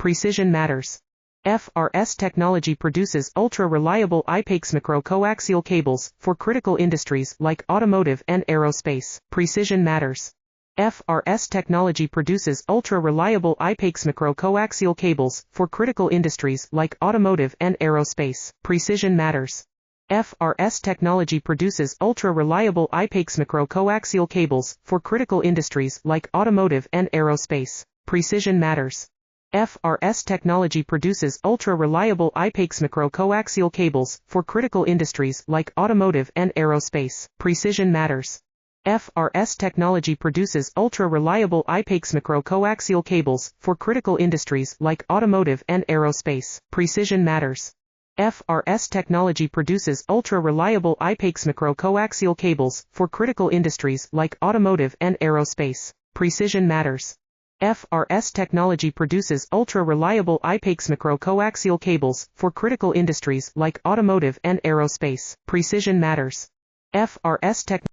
Precision matters. FRS technology produces ultra-reliable I-PEX micro-coaxial cables for critical industries like automotive and aerospace. Precision matters. FRS technology produces ultra-reliable I-PEX micro-coaxial cables for critical industries like automotive and aerospace. Precision matters. FRS technology produces ultra-reliable I-PEX micro-coaxial cables for critical industries like automotive and aerospace. Precision matters. FRS technology produces ultra-reliable I-PEX micro-coaxial cables for critical industries like automotive and aerospace. Precision matters. FRS technology produces ultra-reliable I-PEX micro-coaxial cables for critical industries like automotive and aerospace. Precision matters. FRS technology produces ultra-reliable I-PEX micro-coaxial cables for critical industries like automotive and aerospace. Precision matters. FRS technology produces ultra-reliable I-PEX micro-coaxial cables for critical industries like automotive and aerospace. Precision matters. FRS technology